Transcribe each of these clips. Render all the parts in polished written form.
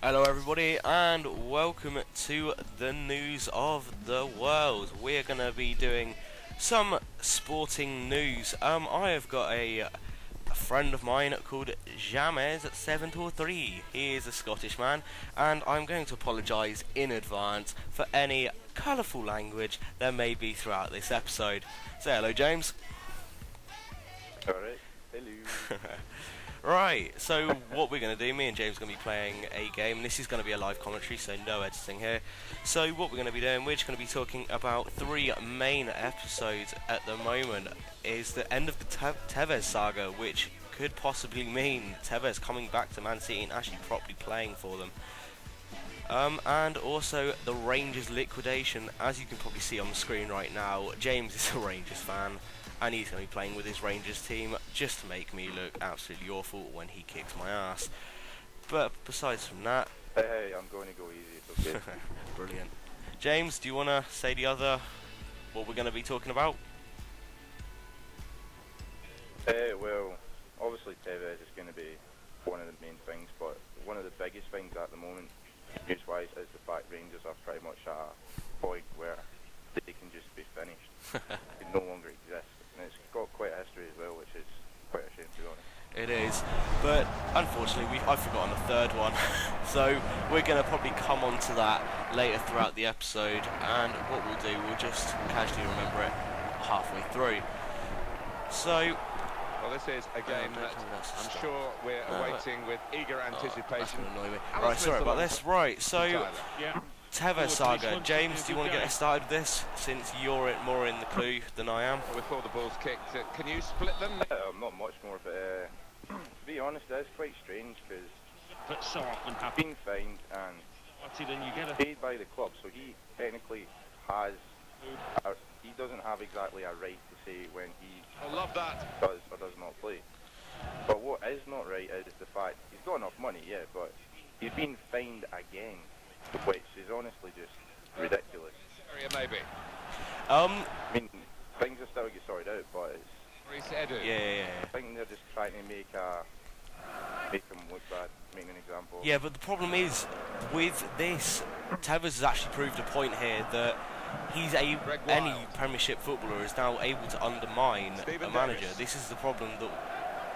Hello everybody and welcome to the news of the world. We're going to be doing some sporting news. I have got a friend of mine called James723. He is a Scottish man and I'm going to apologise in advance for any colourful language there may be throughout this episode. Say hello, James. Alright, hello. Right, so what we're going to do, me and James are going to be playing a game. This is going to be a live commentary, so no editing here. So what we're going to be doing, we're just going to be talking about three main episodes at the moment. Is the end of the Tevez saga, which could possibly mean Tevez coming back to Man City and actually properly playing for them. And also the Rangers liquidation. As you can probably see on the screen right now, James is a Rangers fan. And he's going to be playing with his Rangers team just to make me look absolutely awful when he kicks my ass. But besides from that... Hey, I'm going to go easy, it's okay. Brilliant. James, do you want to say what we're going to be talking about? Well, obviously Tevez is going to be one of the main things, but one of the biggest things at the moment, news-wise, is the fact Rangers are pretty much at a point where they can just be finished. They no longer exist. And it's got quite a history as well, which is quite a shame, to be honest. It is, but unfortunately I've forgotten the third one, so we're going to probably come on to that later throughout the episode, and what we'll do, we'll just casually remember it halfway through. So... Well, this is a game that I'm sure we're awaiting with eager anticipation. That's going to annoy me. Right, sorry about this. Right, so... Yeah. Tevez saga. James, do you want to get us started with this, since you're more in the clue than I am? Before the ball's kicked, can you split them? Not much more, but to be honest, it's quite strange, because so often he's been fined and paid by the club, so he technically has, he doesn't have exactly a right to say when he does or does not play. But what is not right is the fact he's got enough money, yeah, but he's been fined again, which is honestly just ridiculous. Maybe. I mean, things are still get sorted out, but it's... Yeah. I think they're just trying to make him look bad, make an example. Yeah, but the problem is, with this, Tevez has actually proved a point here that any Premiership footballer is now able to undermine a manager. This is the problem that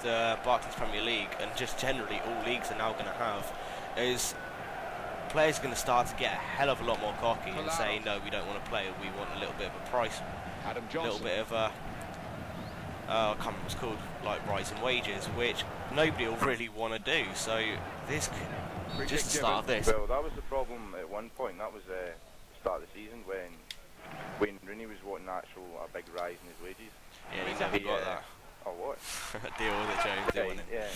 the Barclays Premier League, and just generally all leagues, are now going to have, is... players are going to start to get a hell of a lot more cocky and say, no, we don't want to play, we want a little bit of a price, a little bit of a, I can't remember what it's called, like rise in wages, which nobody will really want to do. So this, just the start of this. Well, that was the problem at one point. That was the start of the season when Rooney was wanting a big rise in his wages. Yeah, he never got that. Oh, what? Deal with it, James, deal with it. Yeah.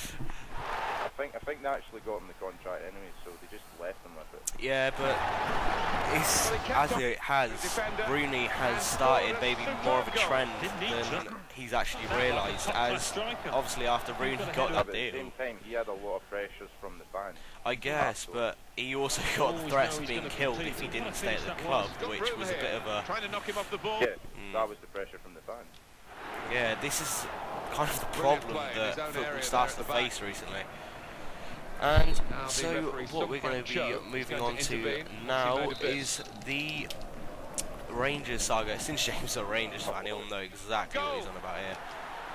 I think they actually got him the contract anyway, so they just left him with it. Yeah, but it's, as it has, Rooney has started maybe more of a trend than he's actually realised, as obviously after Rooney got that deal. At the same time, he had a lot of pressures from the fans. I guess, but he also got the threats of being killed if he didn't stay at the club, which was a bit of a... Trying to knock him off the ball. Yeah, that was the pressure from the fans. Yeah, this is kind of the problem that football starts to face recently. And so what we're going to be moving on to now is the Rangers saga. Since James is a Rangers fan, he'll know exactly what he's on about here.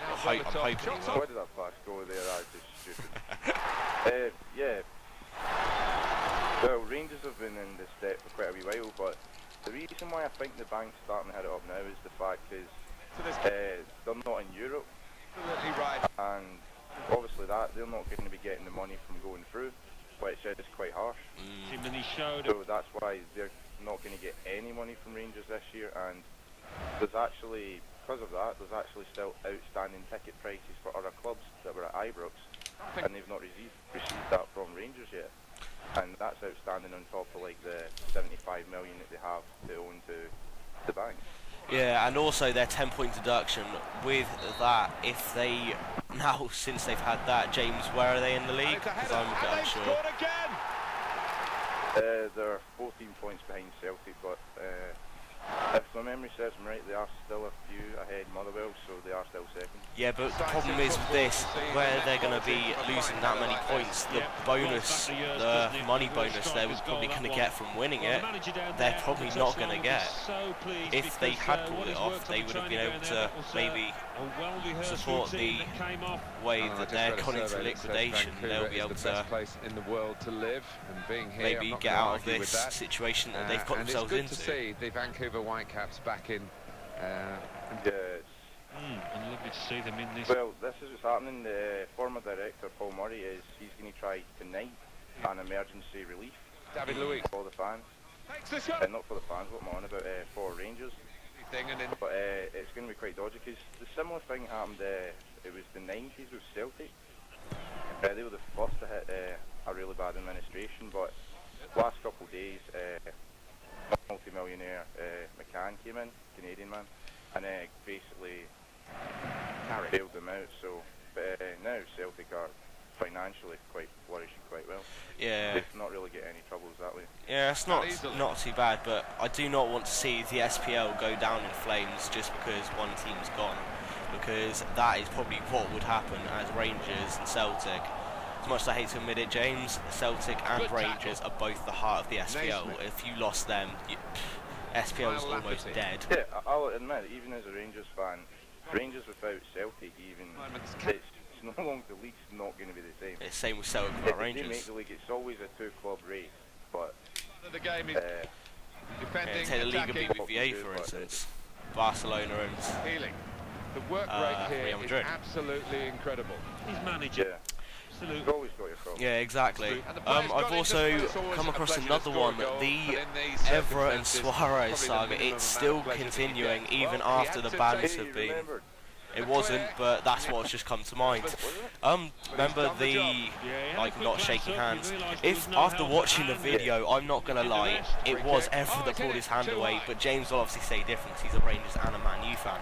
I'm hoping he will. Why did that pass go there? That's just stupid. Yeah. Well, Rangers have been in this debt for quite a wee while, but the reason why I think the bank's starting to hit it up now is the fact is they're not in Europe, and obviously they're not going to be getting the money from going through, which is quite harsh. So that's why they're not going to get any money from Rangers this year, and there's actually, because of that, there's actually still outstanding ticket prices for other clubs that were at Ibrox, and they've not received that from Rangers yet. And that's outstanding on top of like the 75 million that they have to own to the bank. Yeah, and also their 10-point deduction with that, if they, now since they've had that, James, where are they in the league? Because I'm a bit unsure. They're 14 points behind Celtic, but If my memory serves me right, they are still a few ahead Motherwell, so they are still second. Yeah, but the problem is with this, where they're going to be losing that many points, the bonus, the money bonus they were probably going to get from winning it, they're probably not going to get. If they had pulled it off, they would have been able to maybe support the way that they're gone into liquidation. They'll be able to in the world to live, and being here, maybe get out of this situation that they've got themselves into. It's good to see the Vancouver Whitecaps back in. Yes. And lovely to see them in this. Well, this is what's happening. The former director, Paul Murray, he's going to try tonight an emergency relief David Luiz for the fans. Not for the fans, what I'm on about, for Rangers. But it's going to be quite dodgy, because the similar thing happened, it was the 90s with Celtic. They were the first to hit a really bad administration, but last couple of days, multi-millionaire McCann came in, Canadian man, and basically bailed them out. So now Celtic are financially quite flourishing quite well. Yeah. They've not really get any troubles that way. Yeah, it's not too bad, but I do not want to see the SPL go down in flames just because one team's gone, because that is probably what would happen as Rangers and Celtic. As much as I hate to admit it, James, Celtic and Rangers are both the heart of the SPL. If you lost them, SPL is almost dead. Yeah, I'll admit, even as a Rangers fan, Rangers without Celtic, even it's no longer, the league's not going to be the same. It's the same with Celtic without Rangers. Rangers. If they make the league, it's always a two-club race, but the game is defending, take the Liga BBVA for instance, Barcelona and Healing. The work rate here Real is Madrid. absolutely incredible. His manager. yeah. You've always got your problem. Yeah, exactly. I've also come across another one, the Evra and Suarez saga. It's still continuing even after the bans have been. It wasn't, but that's what's just come to mind. Remember the, like, not shaking hands? If, after watching the video, I'm not going to lie, it was Evra that pulled his hand away, but James will obviously say different, he's a Rangers and a Man U fan.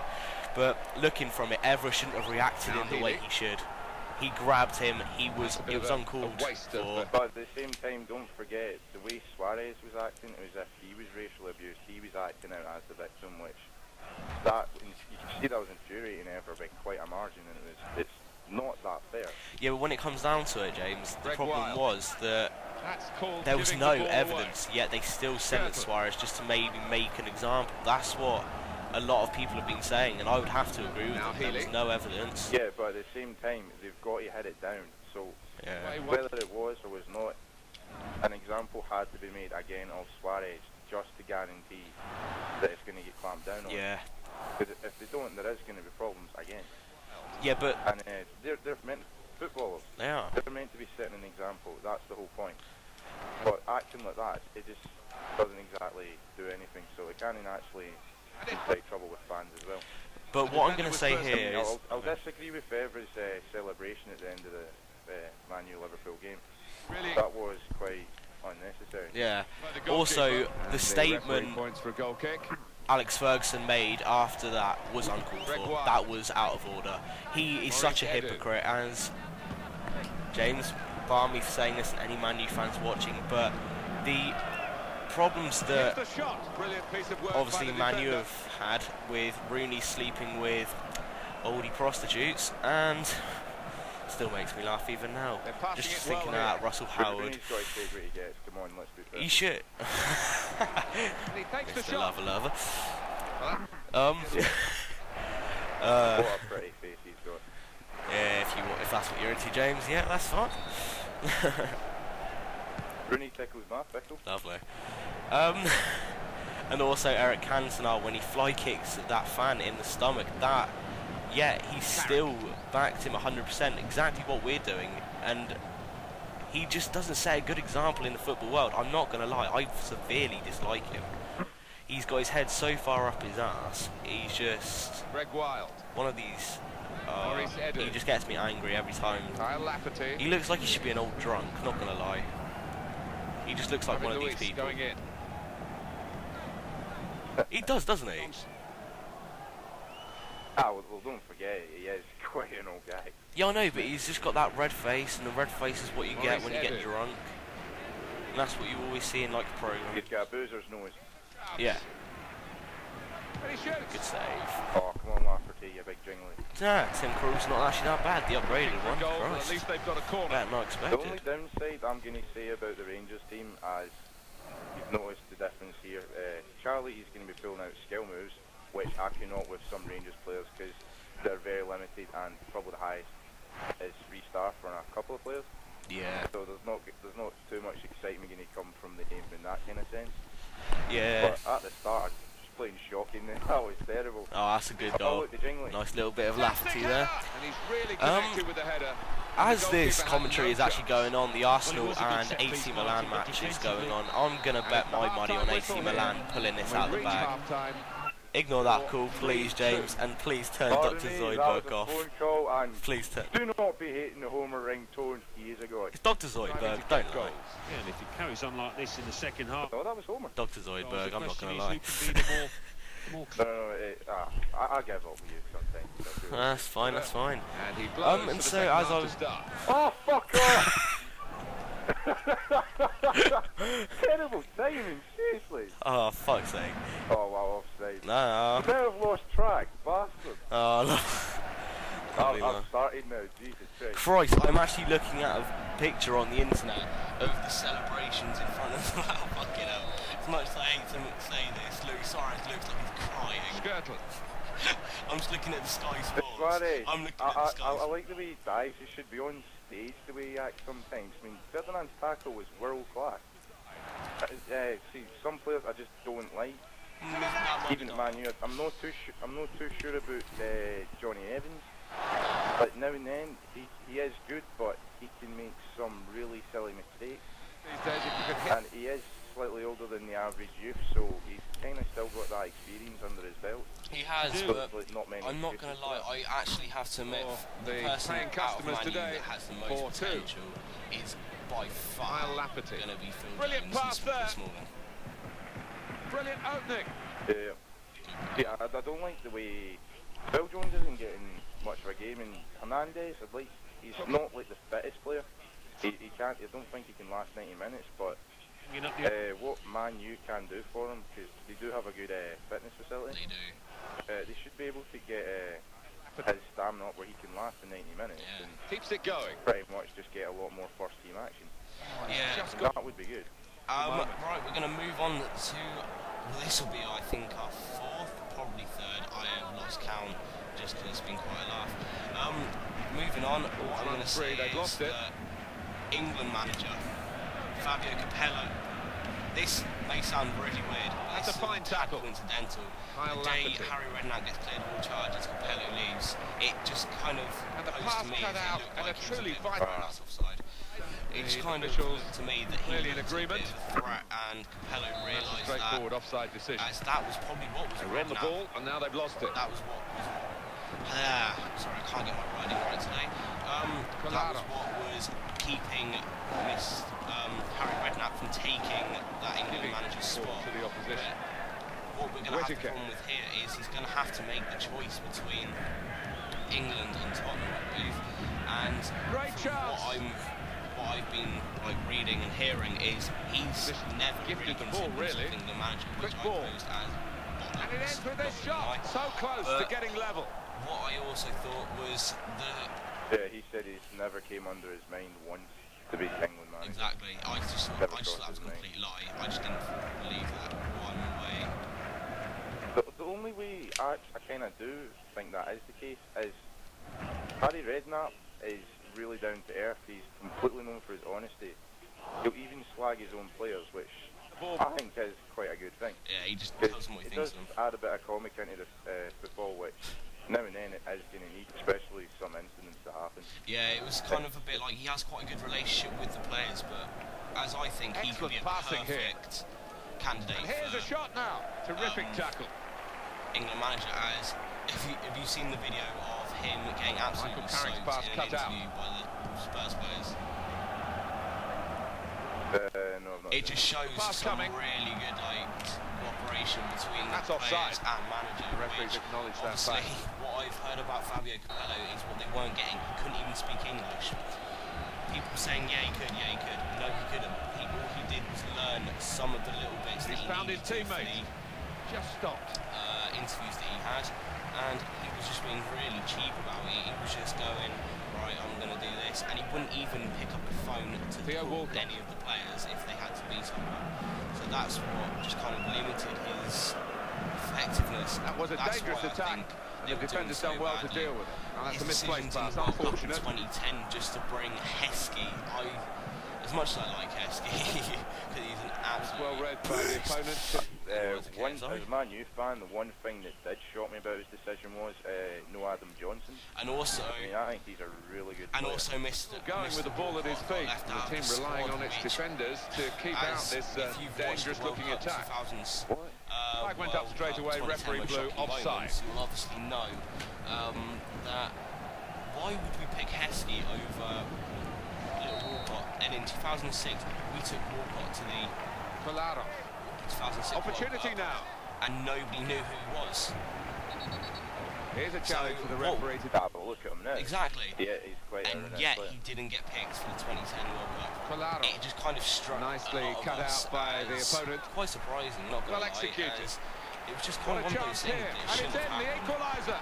But looking from it, Evra shouldn't have reacted in the way he should. He grabbed him, it was uncalled for. But at the same time, don't forget, the way Suarez was acting, it was as if he was racially abused. He was acting out as the victim, which, that, you can see that was infuriating Evra by quite a margin, and it's not that fair. Yeah, but when it comes down to it, James, the problem was that there was no evidence, yet they still sent Suarez just to maybe make an example. That's what a lot of people have been saying, and I would have to agree with them. There was no evidence. Yeah, but at the same time, they've got to hit it down. So whether it was or was not, an example had to be made again of Suarez just to guarantee that it's going to get clamped down on. Yeah. Because if they don't, there is going to be problems again. Yeah, but and they're meant footballers. They are. They're meant to be setting an example. That's the whole point. But acting like that, it just doesn't exactly do anything. So it can actually incite trouble with fans as well. But what I'm going to say here is, I'll disagree with Evra's celebration at the end of the Man U Liverpool game. Really? That was quite unnecessary. Yeah. Also, the statement Alex Ferguson made after that was uncalled for. That was out of order. He is such a hypocrite, as James, bar me for saying this and any Man U fans watching, but the problems that obviously Man U have had with Rooney sleeping with oldie prostitutes, and still makes me laugh even now. Just thinking of that Russell Howard. He should. Mr. Lover. What a pretty face he's got. Yeah, if that's what you're into, James, yeah, that's fine. Rooney tickles my pickle. Lovely. And also Eric Cantona, when he fly kicks that fan in the stomach, that, yeah, he still backed him 100%, exactly what we're doing, and he just doesn't set a good example in the football world. I'm not going to lie, I severely dislike him. He's got his head so far up his ass, he's just one of these, he just gets me angry every time. He looks like he should be an old drunk, not going to lie. He just looks like one of these people. He does, doesn't he? Ah, well, don't forget, he is quite an old guy. Yeah, I know, but he's just got that red face, and the red face is what you get when you get drunk. And that's what you always see in, like, a program. He's got a boozer's nose. Yeah. Good save. Oh, come on, Lafferty, you big jingly. Yeah, Tim Krul's not actually that bad. The upgraded one. Goal, at Christ. least they've got a corner. Better not The only expected. downside I'm going to say about the Rangers team, as you've noticed the difference here, Charlie is going to be pulling out skill moves, which I cannot with some Rangers players because they're very limited, and probably the highest is 3-star for a couple of players. Yeah. So there's not too much excitement going to come from the game in that kind of sense. Yeah. But at the start, I was just playing shocking. That was terrible. Oh, that's a good Oh, goal. look, the jingling. Nice little bit of Lafferty there. And he's really connected with the header. As The this goalkeeper commentary had is no actually going on, the Arsenal was a good and set piece, AC Milan Martin, match is defensively. going on. I'm going to bet my money on AC Milan pulling this out of the bag. Ignore that call, please, James, and please turn Pardon Dr. me, Zoidberg that was a off. phone call, and Please turn. do not be hating the Homer ringtone. He is a god. It's Dr. Zoidberg, don't lie. Yeah, and if it carries on like this in the second half, No, that was Homer. Dr. well, Zoidberg, the I'm not question going is to lie. who can be the more I give up with you sometimes. That's fine, that's fine. And he blows And for the so second as half I to was- start. Oh, fuck off! Terrible timing, seriously. Oh, fuck's sake. Oh, wow, offside. No. You better have lost track, bastard. Oh, no. I've started now, Jesus Christ. Christ, I'm actually looking at a picture on the internet of the celebrations in front of the wow, fucking hell. As much as I hate to say this, Luis Suarez looks like he's crying. Skirtle. I'm just looking at the Sky Sports. Buddy, I'm looking at the Sky I Sports. like the way he dives. He should be on stage the way he acts sometimes. I mean, Ferdinand's tackle was world class. See, some players I just don't like. Even at Man U, I'm not too sure about Johnny Evans. But now and then he is good, but he can make some really silly mistakes. These days, if you could hit And he is slightly older than the average youth, so he's kind of still got that experience under his belt. He has, But but not many I'm not going excuses to lie, for that. I actually have to admit, For the the person paying out of customers Man U today, that has the most 4-2. potential is by far Kyle Lafferty. going to be Phil Brilliant Jones pass there. this morning. brilliant opening. Yeah, I don't like the way Phil Jones isn't getting much of a game, and Hernandez, he's not like the fittest player. He can't. I don't think he can last 90 minutes, but bringing up the what Man U can do for him, because they do have a good fitness facility. They do. They should be able to get his stamina up where he can last for 90 minutes Yeah. and Keeps it going. pretty much just get a lot more first team action. Yeah. Just got That would be good. Right, we're going to move on to, well, this will be, I think, our fourth, probably third. I have lost count just because it's been quite a laugh. Moving on, what I'm going to say They've is lost it. England manager, Fabio Capello. This may sound really weird, but That's this a fine is tackle. coincidental. Kyle The day Lafferty. Harry Redknapp gets cleared of all charges, Capello leaves. It just kind of And the posed pass to me cut as it out, looked and like a it was truly bit of a vital- pass offside. It just The kind of officials looked to me that he clearly in was agreement. a bit of a threat, and Capello That's a realised that, straightforward offside decision. as that was probably what was They run the Redknapp. ball, and now they've lost it. That was what was. Sorry, I can't get my writing right today. That was what was keeping Harry Redknapp from taking that England manager's spot. To the opposition. What we're going to have to Whittaker. problem with here is he's going to have to make the choice between England and Tottenham, I believe. And Great from chance. what I've been like reading and hearing is he's never Gifted really the ball, considered really. England manager, which Quick I ball. posed as And it ends with this not gonna shot. lie. So close to But getting level. What I also thought was Yeah, he said he's never came under his mind once to be England manager. exactly. I just thought Never that was a crossed his mind. complete lie. I just didn't believe that one way. The only way I kind of do think that is the case is Harry Redknapp is really down to earth. He's completely known for his honesty. He'll even slag his own players, which I think is quite a good thing. Yeah, he just 'Cause tells them what he it thinks does of them. add a bit of comic into the football, which now and then it is going to need, especially some incidents that happen. Yeah, it was kind of a bit like he has quite a good relationship with the players, but as I think he could be a Excellent passing here. perfect candidate And here's for a shot now. Terrific tackle. England manager. As if you've seen the video of him getting absolutely Michael Carrick's soaked pass in an cut out. interview by the Spurs players, No, I've not it seen just shows Pass some coming. really good cooperation between the That's players offside. and manager. The referee's which acknowledged that obviously, fact. what I've heard about Fabio Capello is what they weren't getting. He couldn't even speak English. People saying, yeah, he could, yeah, he could. No, he couldn't. All he did was learn some of the little bits that He's he found his needed to for teammate. the, Just stopped. interviews that he had, and he was just being really cheap about it. He was just going, right, I'm going to do this, and he wouldn't even pick up the phone to call any of the players if they had to be someone. So that's what just kind of limited his effectiveness. That was a dangerous attack. The defender's done well to deal with it. And that's a misplaced pass, unfortunate. 2010 just to bring Heskey. As much as I like Heskey, because he's an absolute well read by the opponent. As a Man U fan, the one thing that did shock me about his decision was no Adam Johnson. And also, I think he's a really good player. And also missed going with the ball at his feet. The team relying on its defenders to keep out this dangerous-looking attack. Flag went up straight away. Referee blew offside. You will obviously know that. Why would we pick Heskey over Walcott? And in 2006, we took Walcott to the 2006 opportunity now, and nobody knew who he was. Here's a challenge for the referee to have a look at him now. Exactly. Yeah, he's quite. And yet he didn't get picked for the 2010 World Cup. It just kind of struck. Nicely cut out by the opponent. Quite surprising, not gonna well lie, executed. It was just kind of one of those things that and it's in the equaliser.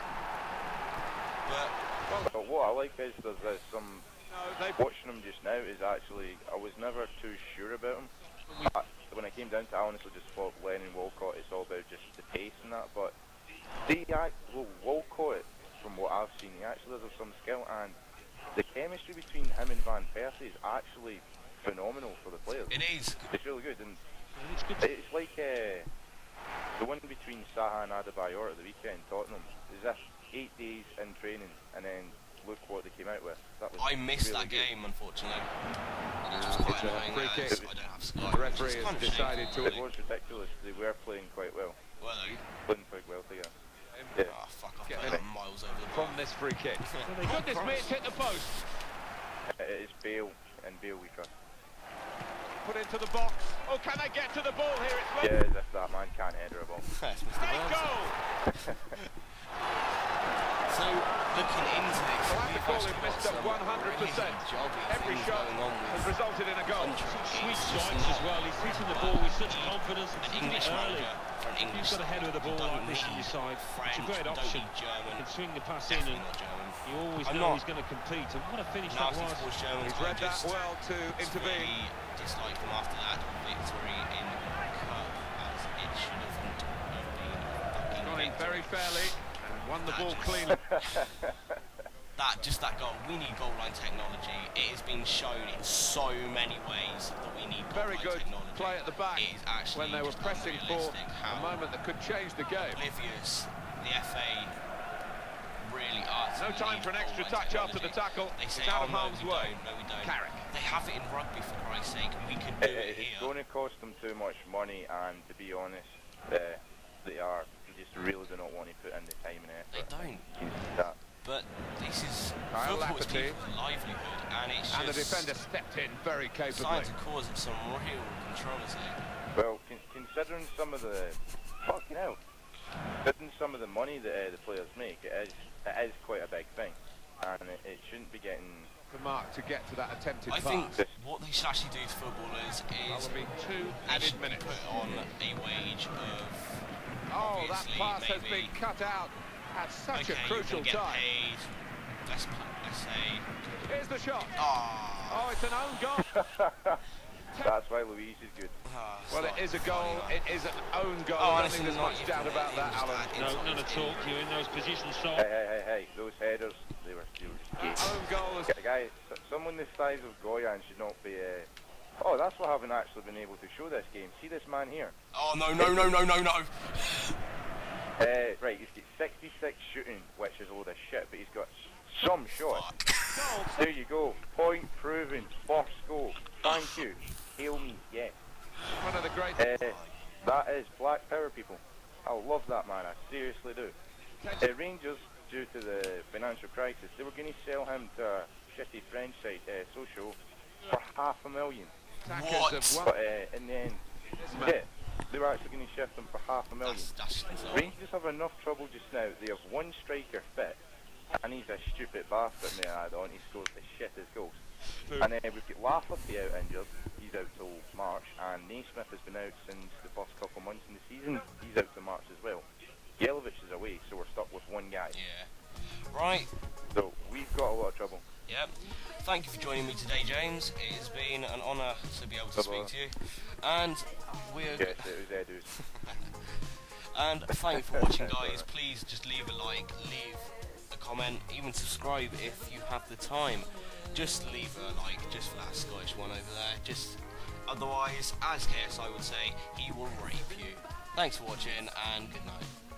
But what I like is there's some. Watching him just now is actually, I was never too sure about him. When I came down to it, I honestly just thought Lennon Walcott, it's all about just the pace and that, but Walcott, from what I've seen, he actually does have some skill, and the chemistry between him and Van Persie is actually phenomenal for the players. It is. It's really good, and it's like the one between Saha and Adebayor at the weekend, Tottenham, is that 8 days in training, and then look what they came out with. I missed that game, unfortunately. It was quite annoying. Free kick. I don't have Sky. The referee has decided to. It was ridiculous. They were playing quite well. Were they? Playing quite well together. Yeah. Oh, fuck off. Playing miles over the bar. From this free kick. Goodness me, it's hit the post. It is Bale, and Bale we trust. Put into the box. Oh, can they get to the ball here? It's yeah, as if that man can't header a ball. Great goal! So, looking into this, the call is missed up 100%. Every shot has resulted in a goal. Sweet strikes as well. He's hitting the ball with such confidence and hitting it early. If you've got a header of the ball like this on your side, it's a great option. You can swing the pass in and you always know he's going to compete. And what a finish that was. He's read that well to intervene. Dislike them after that victory in the Cup, as it should have been. Gone in very fairly. Won the ball cleanly. That goal. We need goal line technology. It has been shown in so many ways that we need goal very line good technology. Play at the back it is actually when they were pressing for a moment that could change the game. Oblivious the FA really are. No time for an extra touch after the tackle. They say, it's out of harm's way. No, we don't. Carrick. They have it in rugby, for Christ's sake. We could do it here. It's going to cost them too much money, and to be honest, they just really do not want to put in the time and effort. They don't. But this is football is people's livelihood, and it's the defender stepped in very capably. Starting to cause some real controversy. Well, considering some of the considering some of the money that the players make, it is quite a big thing, and it shouldn't be getting. The mark to get to that attempted pass. I think what they should actually do to footballers is be 2 added minutes. Put on a wage of. Oh, that pass has been cut out at such a crucial time. Paid. Let's say. Here's the shot. Oh, it's an own goal. That's why Louise is good. Well, it is a goal. It is an own goal. I don't think there's much doubt about that, Alan. No, none at all. You're in those positions, so. Hey, those headers, they were own goal. Someone the size of Goyan should not be. Oh, that's what I haven't actually been able to show this game. See this man here? Oh, no. Right, he's got 66 shooting, which is a load of shit, but he's got some shots. There you go. Point proven. First goal. Thank you. Hail me. Yes. One of the great. That is black power, people. I love that man. I seriously do. Rangers, due to the financial crisis, they were going to sell him to a shitty French site, Social, for $500,000. What? But in the end, they were actually going to shift him for $500,000. Rangers have enough trouble just now. They have one striker fit, and he's a stupid bastard in the add-on. He scores the shittest goals. And then we've got Lafferty out injured. He's out till March, and Naismith has been out since the first couple of months in the season. He's out till March as well. Yelovich eye. Yeah. Right. So we've got a lot of trouble. Yep. Thank you for joining me today, James. It has been an honour to be able to speak to you. And we're... Yes, it was And thank you for watching, guys. Please just leave a like, leave a comment, even subscribe if you have the time. Just leave a like, just for that Scottish one over there. Just otherwise, as KSI would say, he will rape you. Thanks for watching, and good night.